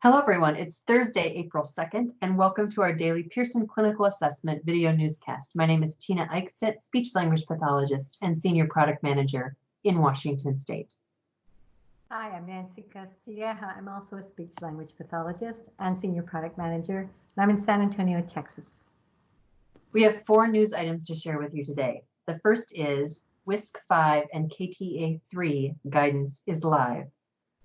Hello, everyone. It's Thursday, April 2nd, and welcome to our daily Pearson Clinical Assessment video newscast. My name is Tina Eichstedt, speech-language pathologist and senior product manager in Washington State. Hi, I'm Nancy Castilla. I'm also a speech-language pathologist and senior product manager, and I'm in San Antonio, Texas. We have 4 news items to share with you today. The first is WISC-V and KTEA-3 guidance is live.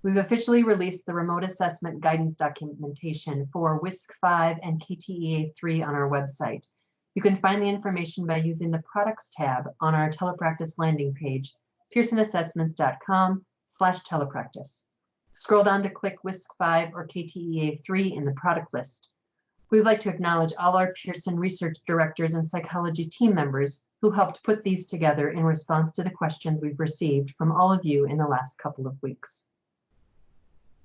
We've officially released the remote assessment guidance documentation for WISC-V and KTEA-3 on our website. You can find the information by using the Products tab on our Telepractice landing page, pearsonassessments.com/telepractice. Scroll down to click WISC-V or KTEA-3 in the product list. We'd like to acknowledge all our Pearson research directors and psychology team members who helped put these together in response to the questions we've received from all of you in the last couple of weeks.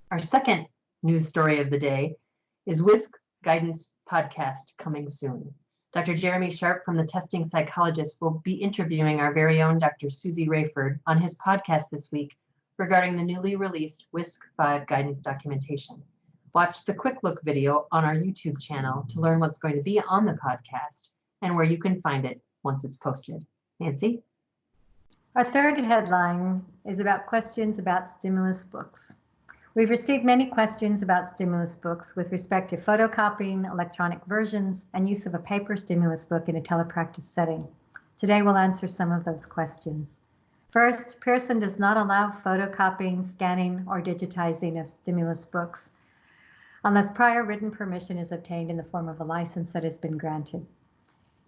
Our second news story of the day is WISC Guidance Podcast coming soon. Dr. Jeremy Sharp from the Testing Psychologists will be interviewing our very own Dr. Susie Rayford on his podcast this week regarding the newly released WISC-V guidance documentation. Watch the quick look video on our YouTube channel to learn what's going to be on the podcast and where you can find it once it's posted. Nancy? Our third headline is about questions about stimulus books. We've received many questions about stimulus books with respect to photocopying, electronic versions, and use of a paper stimulus book in a telepractice setting. Today we'll answer some of those questions. First, Pearson does not allow photocopying, scanning, or digitizing of stimulus books unless prior written permission is obtained in the form of a license that has been granted.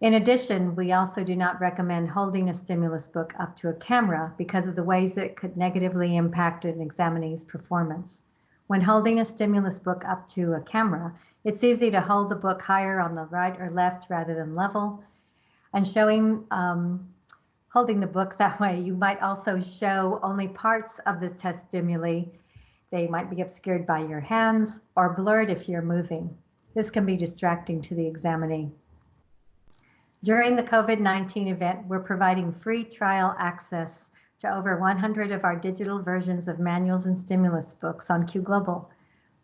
In addition, we also do not recommend holding a stimulus book up to a camera because of the ways it could negatively impact an examinee's performance. When holding a stimulus book up to a camera, it's easy to hold the book higher on the right or left rather than level. And holding the book that way, you might also show only parts of the test stimuli. They might be obscured by your hands or blurred if you're moving. This can be distracting to the examinee. During the COVID-19 event, we're providing free trial access to over 100 of our digital versions of manuals and stimulus books on Qglobal.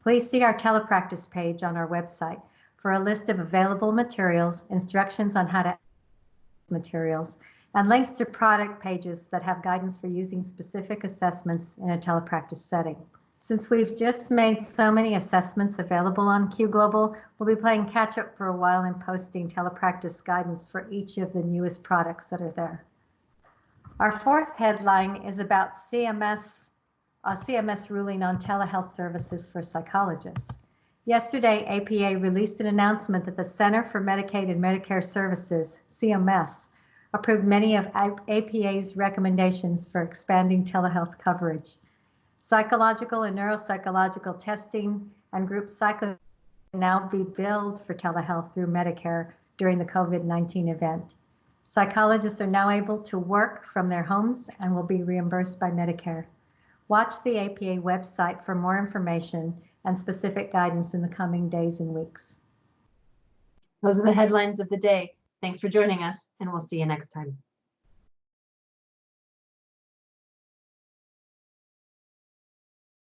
Please see our Telepractice page on our website for a list of available materials, instructions on how to access materials, and links to product pages that have guidance for using specific assessments in a telepractice setting. Since we've just made so many assessments available on Qglobal, we'll be playing catch up for a while and posting telepractice guidance for each of the newest products that are there. Our fourth headline is about CMS ruling on telehealth services for psychologists. Yesterday, APA released an announcement that the Center for Medicaid and Medicare Services, CMS, approved many of APA's recommendations for expanding telehealth coverage. Psychological and neuropsychological testing and group psycho can now be billed for telehealth through Medicare during the COVID-19 event. Psychologists are now able to work from their homes and will be reimbursed by Medicare. Watch the APA website for more information and specific guidance in the coming days and weeks. Those are the headlines of the day. Thanks for joining us, and we'll see you next time.